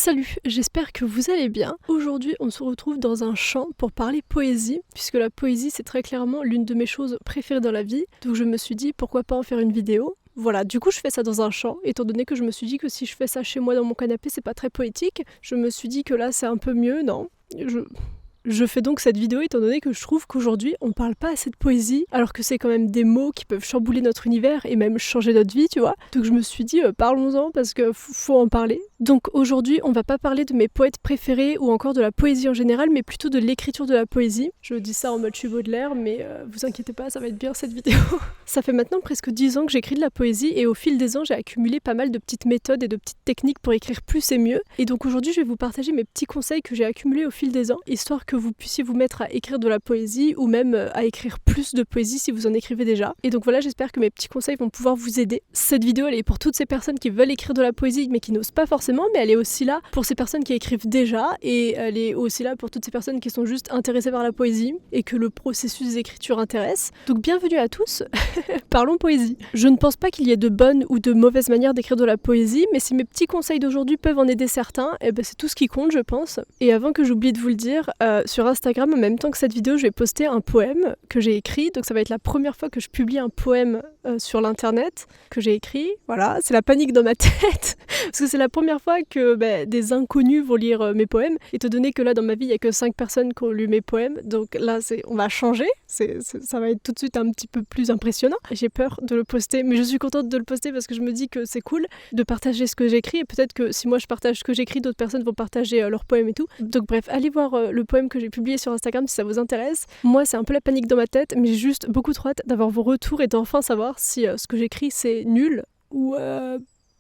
Salut, j'espère que vous allez bien. Aujourd'hui, on se retrouve dans un champ pour parler poésie, puisque la poésie, c'est très clairement l'une de mes choses préférées dans la vie. Donc je me suis dit, pourquoi pas en faire une vidéo. Voilà, du coup je fais ça dans un champ, étant donné que je me suis dit que si je fais ça chez moi dans mon canapé, c'est pas très poétique. Je me suis dit que là, c'est un peu mieux, non. Je fais donc cette vidéo étant donné que je trouve qu'aujourd'hui on parle pas assez de poésie, alors que c'est quand même des mots qui peuvent chambouler notre univers et même changer notre vie, tu vois. Donc je me suis dit parlons-en parce que faut en parler. Donc aujourd'hui on va pas parler de mes poètes préférés ou encore de la poésie en général, mais plutôt de l'écriture de la poésie. Je dis ça en mode je suis Baudelaire, mais vous inquiétez pas, ça va être bien cette vidéo. Ça fait maintenant presque 10 ans que j'écris de la poésie et au fil des ans j'ai accumulé pas mal de petites méthodes et de petites techniques pour écrire plus et mieux. Et donc aujourd'hui je vais vous partager mes petits conseils que j'ai accumulés au fil des ans, histoire que vous puissiez vous mettre à écrire de la poésie ou même à écrire plus de poésie si vous en écrivez déjà. Et donc voilà, j'espère que mes petits conseils vont pouvoir vous aider. Cette vidéo elle est pour toutes ces personnes qui veulent écrire de la poésie mais qui n'osent pas forcément, mais elle est aussi là pour ces personnes qui écrivent déjà et elle est aussi là pour toutes ces personnes qui sont juste intéressées par la poésie et que le processus d'écriture intéresse. Donc bienvenue à tous, parlons poésie. Je ne pense pas qu'il y ait de bonnes ou de mauvaises manières d'écrire de la poésie, mais si mes petits conseils d'aujourd'hui peuvent en aider certains, c'est tout ce qui compte je pense. Et avant que j'oublie de vous le dire, sur Instagram, en même temps que cette vidéo, je vais poster un poème que j'ai écrit. Donc ça va être la première fois que je publie un poème sur l'internet que j'ai écrit. Voilà, c'est la panique dans ma tête. Parce que c'est la première fois que des inconnus vont lire mes poèmes. Étant donné que là, dans ma vie, il n'y a que 5 personnes qui ont lu mes poèmes. Donc là, on va changer. Ça va être tout de suite un petit peu plus impressionnant. J'ai peur de le poster, mais je suis contente de le poster parce que je me dis que c'est cool de partager ce que j'écris. Et peut-être que si moi je partage ce que j'écris, d'autres personnes vont partager leurs poèmes et tout. Donc bref, allez voir le poème que j'ai publié sur Instagram si ça vous intéresse. Moi, c'est un peu la panique dans ma tête, mais j'ai juste beaucoup trop hâte d'avoir vos retours et d'enfin savoir si ce que j'écris c'est nul ou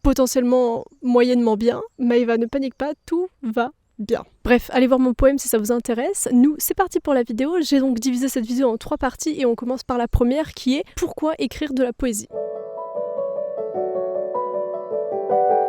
potentiellement moyennement bien. Maëva, ne panique pas, tout va bien. Bref, allez voir mon poème si ça vous intéresse. Nous, c'est parti pour la vidéo. J'ai donc divisé cette vidéo en 3 parties et on commence par la première qui est pourquoi écrire de la poésie.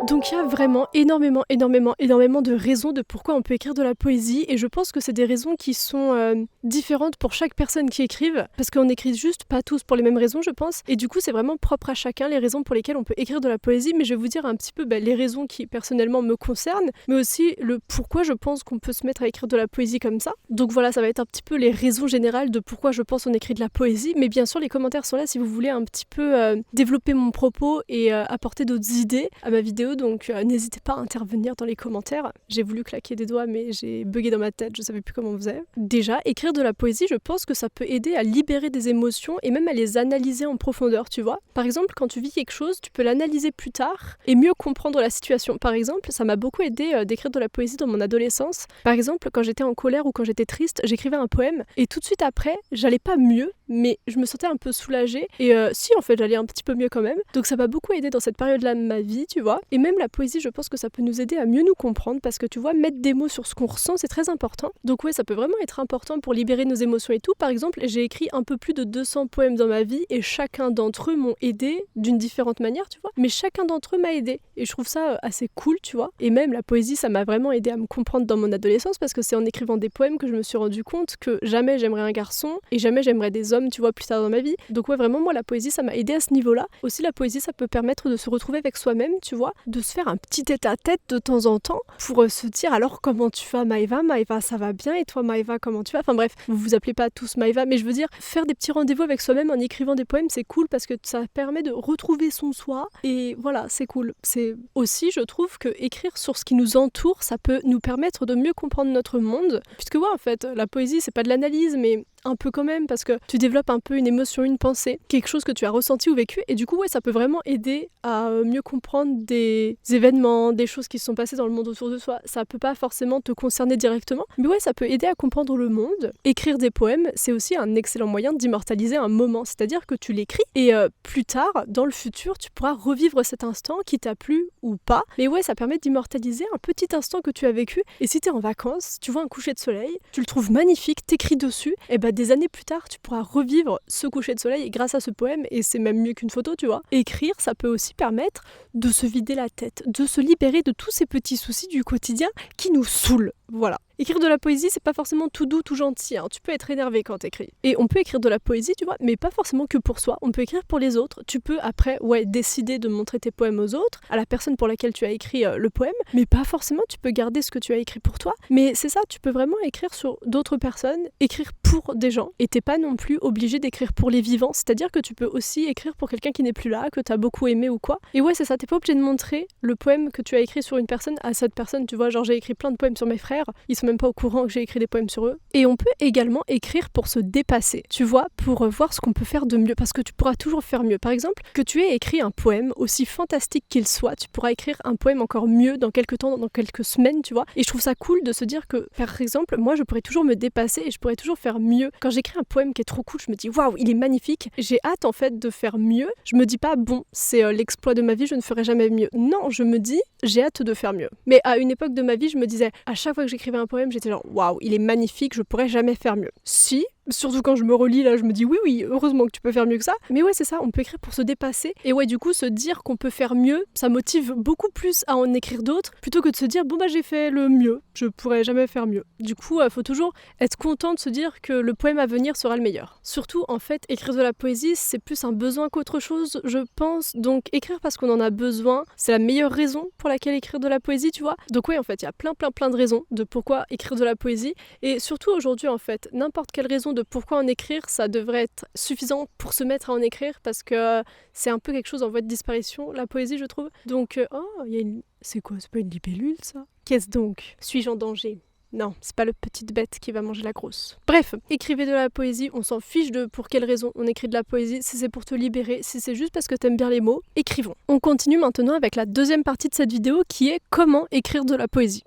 Donc il y a vraiment énormément de raisons de pourquoi on peut écrire de la poésie et je pense que c'est des raisons qui sont différentes pour chaque personne qui écrive parce qu'on n'écrit juste pas tous pour les mêmes raisons je pense et du coup c'est vraiment propre à chacun les raisons pour lesquelles on peut écrire de la poésie, mais je vais vous dire un petit peu les raisons qui personnellement me concernent mais aussi le pourquoi je pense qu'on peut se mettre à écrire de la poésie comme ça. Donc voilà, ça va être un petit peu les raisons générales de pourquoi je pense on écrit de la poésie, mais bien sûr les commentaires sont là si vous voulez un petit peu développer mon propos et apporter d'autres idées à ma vidéo. Donc n'hésitez pas à intervenir dans les commentaires. J'ai voulu claquer des doigts mais j'ai bugué dans ma tête, je savais plus comment on faisait. Déjà, écrire de la poésie, je pense que ça peut aider à libérer des émotions et même à les analyser en profondeur, tu vois. Par exemple, quand tu vis quelque chose, tu peux l'analyser plus tard et mieux comprendre la situation. Par exemple, ça m'a beaucoup aidé d'écrire de la poésie dans mon adolescence. Par exemple, quand j'étais en colère ou quand j'étais triste, j'écrivais un poème et tout de suite après, j'allais pas mieux, mais je me sentais un peu soulagée et si en fait j'allais un petit peu mieux quand même. Donc ça m'a beaucoup aidé dans cette période-là de ma vie, tu vois. Et même la poésie, je pense que ça peut nous aider à mieux nous comprendre parce que tu vois, mettre des mots sur ce qu'on ressent, c'est très important. Donc ouais, ça peut vraiment être important pour libérer nos émotions et tout. Par exemple, j'ai écrit un peu plus de 200 poèmes dans ma vie et chacun d'entre eux m'ont aidé d'une différente manière, tu vois. Mais chacun d'entre eux m'a aidé et je trouve ça assez cool, tu vois. Et même la poésie, ça m'a vraiment aidé à me comprendre dans mon adolescence parce que c'est en écrivant des poèmes que je me suis rendu compte que jamais j'aimerais un garçon et jamais j'aimerais des hommes, tu vois, plus tard dans ma vie. Donc ouais, vraiment, moi, la poésie, ça m'a aidé à ce niveau-là. Aussi, la poésie, ça peut permettre de se retrouver avec soi-même, tu vois, de se faire un petit tête-à-tête de temps en temps pour se dire alors comment tu vas Maëva, ça va bien et toi Maëva comment tu vas, enfin bref, vous vous appelez pas tous Maëva mais je veux dire faire des petits rendez-vous avec soi-même en écrivant des poèmes c'est cool parce que ça permet de retrouver son soi et voilà c'est cool. C'est aussi je trouve que écrire sur ce qui nous entoure ça peut nous permettre de mieux comprendre notre monde puisque ouais en fait la poésie c'est pas de l'analyse mais un peu quand même parce que tu développes un peu une émotion, une pensée, quelque chose que tu as ressenti ou vécu et du coup ouais ça peut vraiment aider à mieux comprendre des événements, des choses qui se sont passées dans le monde autour de soi. Ça peut pas forcément te concerner directement mais ouais ça peut aider à comprendre le monde. Écrire des poèmes c'est aussi un excellent moyen d'immortaliser un moment, c'est-à-dire que tu l'écris et plus tard dans le futur tu pourras revivre cet instant qui t'a plu ou pas mais ouais ça permet d'immortaliser un petit instant que tu as vécu et si t'es en vacances, tu vois un coucher de soleil, tu le trouves magnifique, t'écris dessus et des années plus tard, tu pourras revivre ce coucher de soleil grâce à ce poème, et c'est même mieux qu'une photo, tu vois. Écrire, ça peut aussi permettre de se vider la tête, de se libérer de tous ces petits soucis du quotidien qui nous saoulent. Voilà. Écrire de la poésie, c'est pas forcément tout doux, tout gentil, hein. Tu peux être énervé quand t'écris. Et on peut écrire de la poésie, tu vois, mais pas forcément que pour soi. On peut écrire pour les autres. Tu peux après, décider de montrer tes poèmes aux autres, à la personne pour laquelle tu as écrit le poème, mais pas forcément tu peux garder ce que tu as écrit pour toi. Mais c'est ça, tu peux vraiment écrire sur d'autres personnes, écrire pour des gens, et t'es pas non plus obligé d'écrire pour les vivants. C'est-à-dire que tu peux aussi écrire pour quelqu'un qui n'est plus là, que t'as beaucoup aimé ou quoi. Et ouais, c'est ça, t'es pas obligé de montrer le poème que tu as écrit sur une personne à cette personne, tu vois, genre j'ai écrit plein de poèmes sur mes frères, ils sont même pas au courant que j'ai écrit des poèmes sur eux. Et on peut également écrire pour se dépasser, tu vois, pour voir ce qu'on peut faire de mieux, parce que tu pourras toujours faire mieux. Par exemple, que tu aies écrit un poème, aussi fantastique qu'il soit, tu pourras écrire un poème encore mieux dans quelques temps, dans quelques semaines, tu vois. Et je trouve ça cool de se dire que, par exemple, moi je pourrais toujours me dépasser et je pourrais toujours faire mieux. Quand j'écris un poème qui est trop cool, je me dis waouh, il est magnifique, j'ai hâte en fait de faire mieux. Je me dis pas bon, c'est l'exploit de ma vie, je ne ferai jamais mieux. Non, je me dis j'ai hâte de faire mieux. Mais à une époque de ma vie, je me disais à chaque fois que j'écrivais un poème, j'étais genre waouh, il est magnifique, je pourrais jamais faire mieux. Si, surtout quand je me relis là, je me dis oui, heureusement que tu peux faire mieux que ça. Mais ouais, c'est ça, on peut écrire pour se dépasser. Et ouais, du coup, se dire qu'on peut faire mieux, ça motive beaucoup plus à en écrire d'autres, plutôt que de se dire bon bah j'ai fait le mieux, je pourrais jamais faire mieux. Du coup, faut toujours être content de se dire que le poème à venir sera le meilleur. Surtout, en fait, écrire de la poésie, c'est plus un besoin qu'autre chose, je pense. Donc écrire parce qu'on en a besoin, c'est la meilleure raison pour laquelle écrire de la poésie, tu vois. Donc ouais, en fait, il y a plein de raisons de pourquoi écrire de la poésie. Et surtout aujourd'hui, en fait, n'importe quelle raison de pourquoi en écrire, ça devrait être suffisant pour se mettre à en écrire, parce que c'est un peu quelque chose en voie de disparition, la poésie, je trouve. Donc, il y a une... C'est quoi? C'est pas une libellule, ça? Qu'est-ce donc? Suis-je en danger? Non, c'est pas le petite bête qui va manger la grosse. Bref, écrivez de la poésie, on s'en fiche de pour quelle raison on écrit de la poésie, si c'est pour te libérer, si c'est juste parce que t'aimes bien les mots, écrivons. On continue maintenant avec la deuxième partie de cette vidéo qui est comment écrire de la poésie.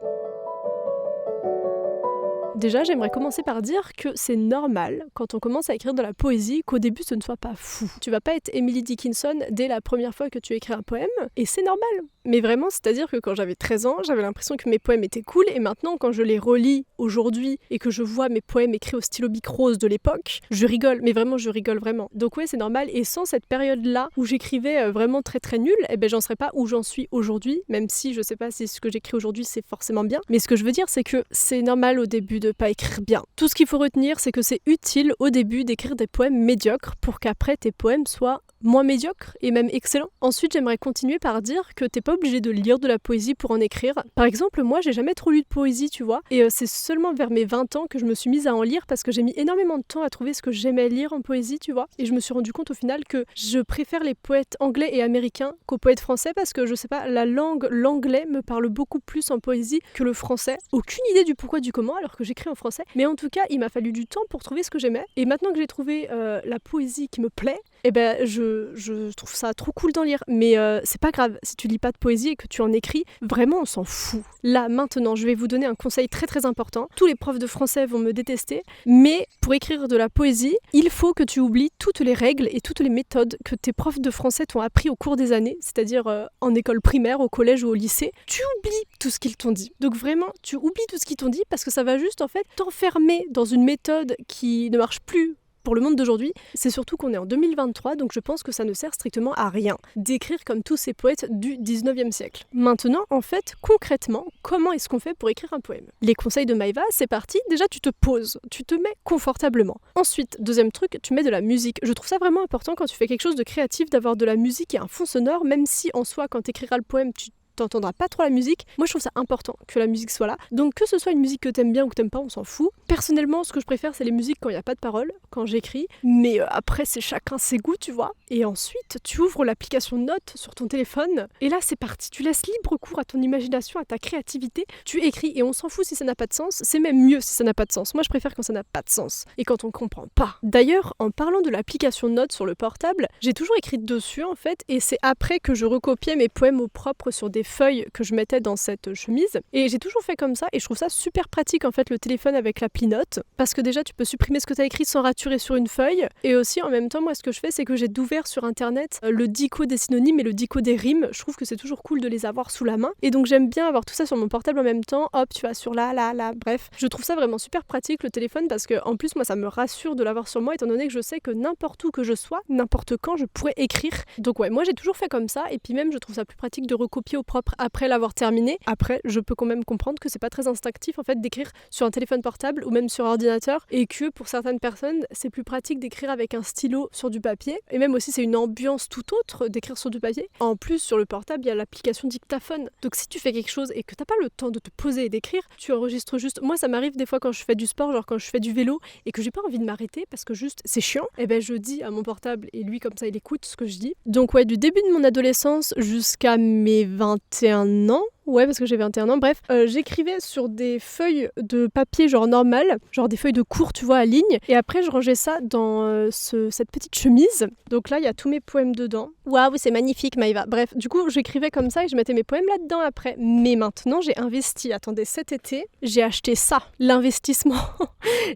Déjà, j'aimerais commencer par dire que c'est normal, quand on commence à écrire de la poésie, qu'au début ce ne soit pas fou. Tu vas pas être Emily Dickinson dès la première fois que tu écris un poème, et c'est normal. Mais vraiment, c'est-à-dire que quand j'avais 13 ans, j'avais l'impression que mes poèmes étaient cool, et maintenant quand je les relis aujourd'hui, et que je vois mes poèmes écrits au stylo bic rose de l'époque, je rigole, mais vraiment je rigole vraiment. Donc ouais, c'est normal, et sans cette période-là, où j'écrivais vraiment très nul, eh ben j'en serais pas où j'en suis aujourd'hui, même si je sais pas si ce que j'écris aujourd'hui c'est forcément bien. Mais ce que je veux dire, c'est que c'est normal au début de pas écrire bien. Tout ce qu'il faut retenir, c'est que c'est utile au début d'écrire des poèmes médiocres pour qu'après tes poèmes soient moins médiocres et même excellents. Ensuite, j'aimerais continuer par dire que t'es pas obligé de lire de la poésie pour en écrire. Par exemple, moi, j'ai jamais trop lu de poésie, tu vois, et c'est seulement vers mes 20 ans que je me suis mise à en lire parce que j'ai mis énormément de temps à trouver ce que j'aimais lire en poésie, tu vois, et je me suis rendu compte au final que je préfère les poètes anglais et américains qu'aux poètes français parce que, je sais pas, l'anglais me parle beaucoup plus en poésie que le français. Aucune idée du pourquoi du comment alors que j'écris en français, mais en tout cas, il m'a fallu du temps pour trouver ce que j'aimais, et maintenant que j'ai trouvé la poésie qui me plaît, eh ben je trouve ça trop cool d'en lire. Mais c'est pas grave, si tu lis pas de poésie et que tu en écris, vraiment on s'en fout. Là, maintenant, je vais vous donner un conseil très important. Tous les profs de français vont me détester, mais pour écrire de la poésie, il faut que tu oublies toutes les règles et toutes les méthodes que tes profs de français t'ont appris au cours des années, c'est-à-dire en école primaire, au collège ou au lycée. Tu oublies tout ce qu'ils t'ont dit. Donc vraiment, tu oublies tout ce qu'ils t'ont dit parce que ça va juste en fait t'enfermer dans une méthode qui ne marche plus pour le monde d'aujourd'hui. C'est surtout qu'on est en 2023, donc je pense que ça ne sert strictement à rien d'écrire comme tous ces poètes du 19e siècle. Maintenant, en fait, concrètement, comment est-ce qu'on fait pour écrire un poème? Les conseils de Maëva, c'est parti. Déjà, tu te poses, tu te mets confortablement. Ensuite, deuxième truc, tu mets de la musique. Je trouve ça vraiment important quand tu fais quelque chose de créatif d'avoir de la musique et un fond sonore, même si en soi, quand tu écriras le poème, tu t'entendras pas trop la musique. Moi je trouve ça important que la musique soit là. Donc que ce soit une musique que t'aimes bien ou que t'aimes pas, on s'en fout. Personnellement, ce que je préfère, c'est les musiques quand il y a pas de paroles, quand j'écris. Mais après, c'est chacun ses goûts, tu vois. Et ensuite, tu ouvres l'application Notes sur ton téléphone. Et là, c'est parti. Tu laisses libre cours à ton imagination, à ta créativité. Tu écris et on s'en fout si ça n'a pas de sens. C'est même mieux si ça n'a pas de sens. Moi, je préfère quand ça n'a pas de sens et quand on comprend pas. D'ailleurs, en parlant de l'application Notes sur le portable, j'ai toujours écrit dessus en fait. Et c'est après que je recopiais mes poèmes au propre sur des feuilles que je mettais dans cette chemise, et j'ai toujours fait comme ça, et je trouve ça super pratique en fait le téléphone avec l'appli Notes, parce que déjà tu peux supprimer ce que tu as écrit sans raturer sur une feuille, et aussi en même temps moi ce que je fais c'est que j'ai d'ouvert sur internet le dico des synonymes et le dico des rimes. Je trouve que c'est toujours cool de les avoir sous la main, et donc j'aime bien avoir tout ça sur mon portable en même temps. Hop, tu vas sur là, bref, je trouve ça vraiment super pratique le téléphone, parce que en plus moi ça me rassure de l'avoir sur moi, étant donné que je sais que n'importe où que je sois, n'importe quand je pourrais écrire. Donc ouais, moi j'ai toujours fait comme ça, et puis même je trouve ça plus pratique de recopier au propre propre après l'avoir terminé. Après, je peux quand même comprendre que c'est pas très instinctif en fait d'écrire sur un téléphone portable ou même sur ordinateur et que pour certaines personnes, c'est plus pratique d'écrire avec un stylo sur du papier et même aussi c'est une ambiance tout autre d'écrire sur du papier. En plus, sur le portable, il y a l'application dictaphone. Donc si tu fais quelque chose et que t'as pas le temps de te poser et d'écrire, tu enregistres juste. Moi, ça m'arrive des fois quand je fais du sport, genre quand je fais du vélo et que j'ai pas envie de m'arrêter parce que juste c'est chiant, et ben je dis à mon portable et lui comme ça il écoute ce que je dis. Donc ouais, du début de mon adolescence jusqu'à mes 21 ans, ouais, parce que j'ai 21 ans, bref, j'écrivais sur des feuilles de papier genre normal, genre des feuilles de cours, tu vois, à ligne, et après je rangeais ça dans cette petite chemise. Donc là, il y a tous mes poèmes dedans. Waouh, c'est magnifique, Maïva. Bref, du coup, j'écrivais comme ça et je mettais mes poèmes là-dedans après. Mais maintenant, j'ai investi. Attendez, cet été, j'ai acheté ça, l'investissement.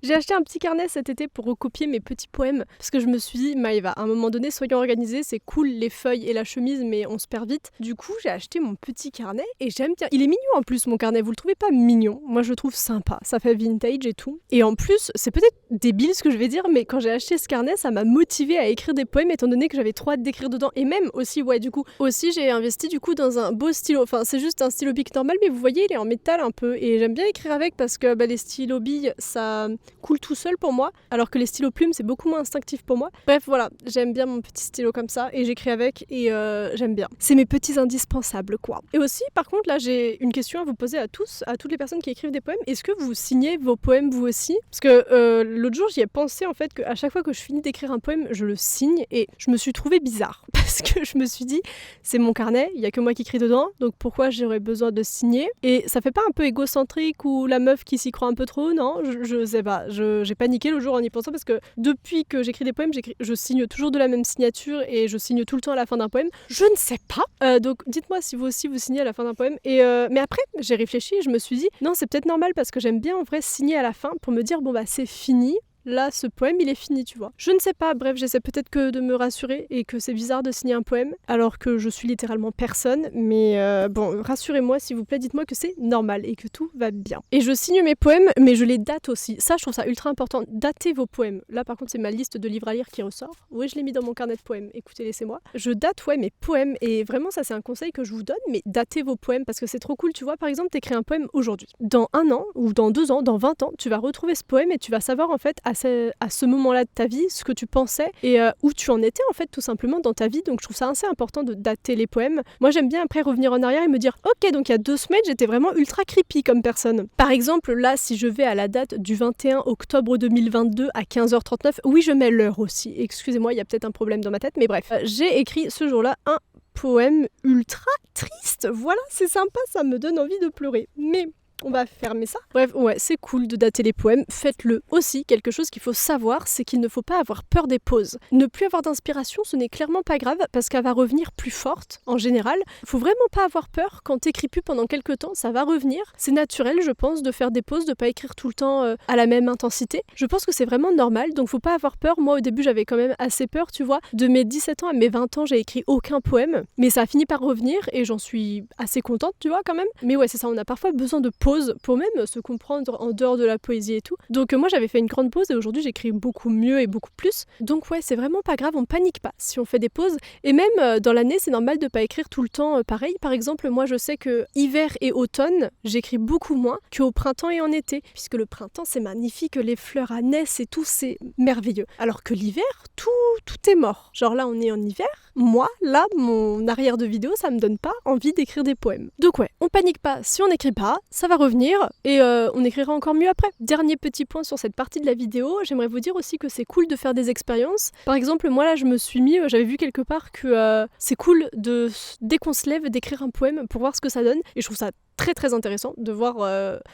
J'ai acheté un petit carnet cet été pour recopier mes petits poèmes, parce que je me suis dit, Maïva, à un moment donné, soyons organisés, c'est cool les feuilles et la chemise, mais on se perd vite. Du coup, j'ai acheté mon petit carnet et j'aime bien. Il est mignon en plus, mon carnet. Vous le trouvez pas mignon? Moi, je le trouve sympa. Ça fait vintage et tout. Et en plus, c'est peut-être débile ce que je vais dire, mais quand j'ai acheté ce carnet, ça m'a motivée à écrire des poèmes, étant donné que j'avais trop hâte d'écrire dedans. Et même aussi, ouais, du coup, aussi j'ai investi du coup dans un beau stylo. Enfin, c'est juste un stylo bic normal, mais vous voyez, il est en métal un peu. Et j'aime bien écrire avec parce que les stylos billes, ça coule tout seul pour moi, alors que les stylos plumes, c'est beaucoup moins instinctif pour moi. Bref, voilà, j'aime bien mon petit stylo comme ça et j'écris avec et j'aime bien. C'est mes petits indispensables, quoi. Et aussi, par contre, là, j'ai une question à vous poser à tous, à toutes les personnes qui écrivent des poèmes. Est-ce que vous signez vos poèmes vous aussi? Parce que l'autre jour, j'y ai pensé en fait qu'à chaque fois que je finis d'écrire un poème, je le signe et je me suis trouvée bizarre parce que je me suis dit, c'est mon carnet, il y a que moi qui écris dedans, donc pourquoi j'aurais besoin de signer? Et ça fait pas un peu égocentrique ou la meuf qui s'y croit un peu trop? Non, je sais pas. J'ai paniqué le jour en y pensant parce que depuis que j'écris des poèmes, je signe toujours de la même signature et je signe tout le temps à la fin d'un poème. Je ne sais pas. Donc dites-moi si vous aussi vous signez à la fin d'un poème. Mais après, j'ai réfléchi et je me suis dit, non, c'est peut-être normal parce que j'aime bien en vrai signer à la fin pour me dire, bon bah c'est fini. Là, ce poème, il est fini, tu vois. Je ne sais pas, bref, j'essaie peut-être que de me rassurer et que c'est bizarre de signer un poème alors que je suis littéralement personne. Mais bon, rassurez-moi, s'il vous plaît, dites-moi que c'est normal et que tout va bien. Et je signe mes poèmes, mais je les date aussi. Ça, je trouve ça ultra important. Datez vos poèmes. Là, par contre, c'est ma liste de livres à lire qui ressort. Oui, je l'ai mis dans mon carnet de poèmes. Écoutez, laissez-moi. Je date, ouais, mes poèmes. Et vraiment, ça, c'est un conseil que je vous donne. Mais datez vos poèmes parce que c'est trop cool. Tu vois, par exemple, t'écris un poème aujourd'hui. Dans 1 an, ou dans 2 ans, dans 20 ans, tu vas retrouver ce poème et tu vas savoir, en fait, à ce moment-là de ta vie, ce que tu pensais et où tu en étais en fait tout simplement dans ta vie. Donc je trouve ça assez important de dater les poèmes. Moi j'aime bien après revenir en arrière et me dire ok, donc il y a 2 semaines j'étais vraiment ultra creepy comme personne. Par exemple là, si je vais à la date du 21 octobre 2022 à 15h39, oui je mets l'heure aussi, excusez-moi, il y a peut-être un problème dans ma tête, mais bref, j'ai écrit ce jour-là un poème ultra triste. Voilà, c'est sympa, ça me donne envie de pleurer. Mais on va fermer ça. Bref, ouais, c'est cool de dater les poèmes. Faites-le aussi. Quelque chose qu'il faut savoir, c'est qu'il ne faut pas avoir peur des pauses. Ne plus avoir d'inspiration, ce n'est clairement pas grave parce qu'elle va revenir plus forte en général. Faut vraiment pas avoir peur quand t'écris plus pendant quelques temps, ça va revenir. C'est naturel, je pense, de faire des pauses, de pas écrire tout le temps à la même intensité. Je pense que c'est vraiment normal, donc faut pas avoir peur. Moi, au début, j'avais quand même assez peur, tu vois. De mes 17 ans à mes 20 ans, j'ai écrit aucun poème, mais ça a fini par revenir et j'en suis assez contente, tu vois, quand même. Mais ouais, c'est ça, on a parfois besoin de pauses pour même se comprendre en dehors de la poésie et tout. Donc moi j'avais fait une grande pause et aujourd'hui j'écris beaucoup mieux et beaucoup plus. Donc ouais, c'est vraiment pas grave, on panique pas si on fait des pauses. Et même dans l'année, c'est normal de pas écrire tout le temps pareil. Par exemple, moi je sais que hiver et automne, j'écris beaucoup moins qu'au printemps et en été, puisque le printemps c'est magnifique, les fleurs à naissent et tout, c'est merveilleux. Alors que l'hiver, tout est mort. Genre là on est en hiver, moi là mon arrière de vidéo ça me donne pas envie d'écrire des poèmes. Donc ouais, on panique pas si on n'écrit pas, ça va revenir et on écrira encore mieux après. Dernier petit point sur cette partie de la vidéo, j'aimerais vous dire aussi que c'est cool de faire des expériences. Par exemple, moi là je me suis mis, j'avais vu quelque part que c'est cool de, dès qu'on se lève, d'écrire un poème pour voir ce que ça donne et je trouve ça très très intéressant de voir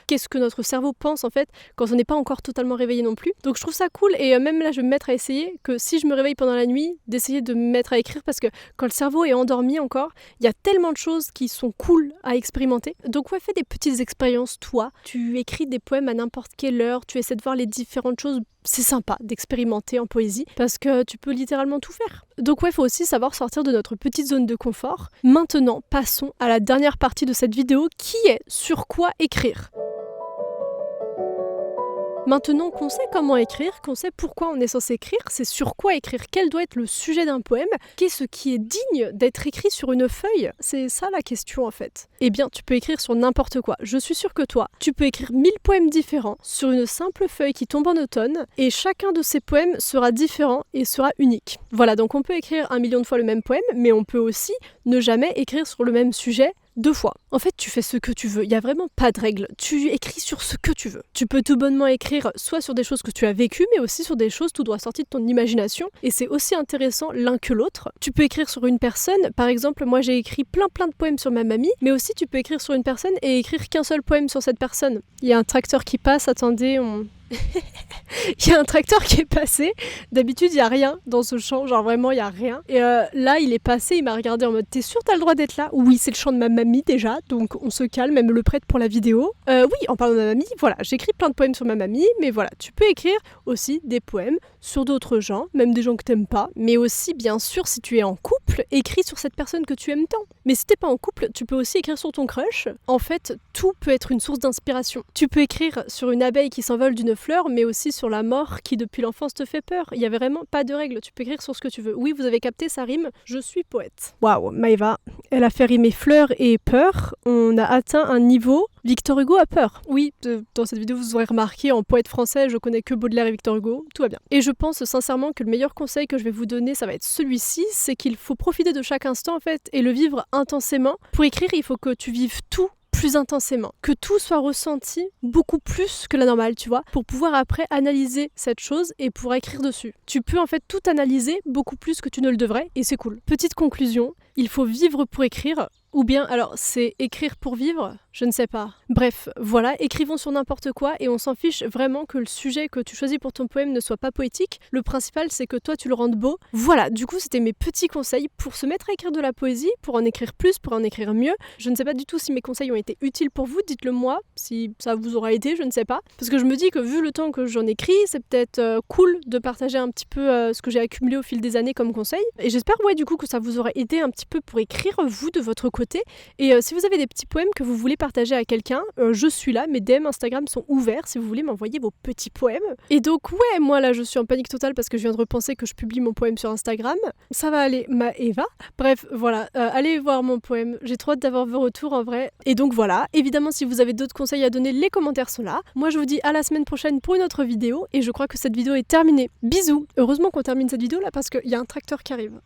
qu'est-ce que notre cerveau pense en fait quand on n'est pas encore totalement réveillé non plus. Donc je trouve ça cool et même là je vais me mettre à essayer que si je me réveille pendant la nuit, d'essayer de me mettre à écrire parce que quand le cerveau est endormi encore, il y a tellement de choses qui sont cool à expérimenter. Donc ouais, fais des petites expériences toi. Tu écris des poèmes à n'importe quelle heure, tu essaies de voir les différentes choses. C'est sympa d'expérimenter en poésie parce que tu peux littéralement tout faire. Donc ouais, il faut aussi savoir sortir de notre petite zone de confort. Maintenant, passons à la dernière partie de cette vidéo qui est sur quoi écrire. Maintenant qu'on sait comment écrire, qu'on sait pourquoi on est censé écrire, c'est sur quoi écrire, quel doit être le sujet d'un poème, qu'est-ce qui est digne d'être écrit sur une feuille, c'est ça la question en fait. Eh bien, tu peux écrire sur n'importe quoi. Je suis sûre que toi, tu peux écrire 1000 poèmes différents sur une simple feuille qui tombe en automne, et chacun de ces poèmes sera différent et sera unique. Voilà, donc on peut écrire 1 million de fois le même poème, mais on peut aussi ne jamais écrire sur le même sujet 2 fois. En fait, tu fais ce que tu veux, il n'y a vraiment pas de règle. Tu écris sur ce que tu veux. Tu peux tout bonnement écrire soit sur des choses que tu as vécues, mais aussi sur des choses tout droit sorties de ton imagination, et c'est aussi intéressant l'un que l'autre. Tu peux écrire sur une personne, par exemple, moi j'ai écrit plein de poèmes sur ma mamie, mais aussi tu peux écrire sur une personne et écrire qu'un seul poème sur cette personne. Il y a un tracteur qui passe, attendez, il y a un tracteur qui est passé. D'habitude, il n'y a rien dans ce champ. Genre vraiment, il n'y a rien. Et là, il est passé, il m'a regardé en mode « T'es sûr, t'as le droit d'être là ?» Oui, c'est le champ de ma mamie déjà, donc on se calme, elle me le prête pour la vidéo. Oui, en parlant de ma mamie, voilà, j'écris plein de poèmes sur ma mamie, mais voilà, tu peux écrire aussi des poèmes sur d'autres gens, même des gens que t'aimes pas, mais aussi, bien sûr, si tu es en couple, écris sur cette personne que tu aimes tant. Mais si t'es pas en couple, tu peux aussi écrire sur ton crush. En fait, tout peut être une source d'inspiration. Tu peux écrire sur une abeille qui s'envole d'une fleur, mais aussi sur la mort qui depuis l'enfance te fait peur. Il y avait vraiment pas de règle, tu peux écrire sur ce que tu veux. Oui, vous avez capté, ça rime, je suis poète. Waouh, Maëva, elle a fait rimer fleur et peur. On a atteint un niveau Victor Hugo a peur. Oui, dans cette vidéo, vous aurez remarqué, en poète français, je connais que Baudelaire et Victor Hugo, tout va bien. Et je pense sincèrement que le meilleur conseil que je vais vous donner, ça va être celui-ci, c'est qu'il faut profiter de chaque instant en fait et le vivre intensément. Pour écrire, il faut que tu vives tout plus intensément, que tout soit ressenti beaucoup plus que la normale, tu vois, pour pouvoir après analyser cette chose et pouvoir écrire dessus. Tu peux en fait tout analyser beaucoup plus que tu ne le devrais et c'est cool. Petite conclusion, il faut vivre pour écrire. Ou bien, alors, c'est écrire pour vivre? Je ne sais pas. Bref, voilà, écrivons sur n'importe quoi et on s'en fiche vraiment que le sujet que tu choisis pour ton poème ne soit pas poétique. Le principal, c'est que toi, tu le rendes beau. Voilà, du coup, c'était mes petits conseils pour se mettre à écrire de la poésie, pour en écrire plus, pour en écrire mieux. Je ne sais pas du tout si mes conseils ont été utiles pour vous, dites-le moi, si ça vous aura aidé, je ne sais pas. Parce que je me dis que vu le temps que j'en écris, c'est peut-être cool de partager un petit peu ce que j'ai accumulé au fil des années comme conseils. Et j'espère, ouais, du coup, que ça vous aura aidé un petit peu pour écrire, vous, de votre côté. Et si vous avez des petits poèmes que vous voulez partager à quelqu'un, je suis là, mes DM Instagram sont ouverts si vous voulez m'envoyer vos petits poèmes. Et donc ouais, moi là je suis en panique totale parce que je viens de repenser que je publie mon poème sur Instagram. Ça va aller, Maëva. Bref, voilà, allez voir mon poème, j'ai trop hâte d'avoir vos retours en vrai. Et donc voilà, évidemment si vous avez d'autres conseils à donner, les commentaires sont là. Moi je vous dis à la semaine prochaine pour une autre vidéo et je crois que cette vidéo est terminée. Bisous. Heureusement qu'on termine cette vidéo là parce qu'il y a un tracteur qui arrive.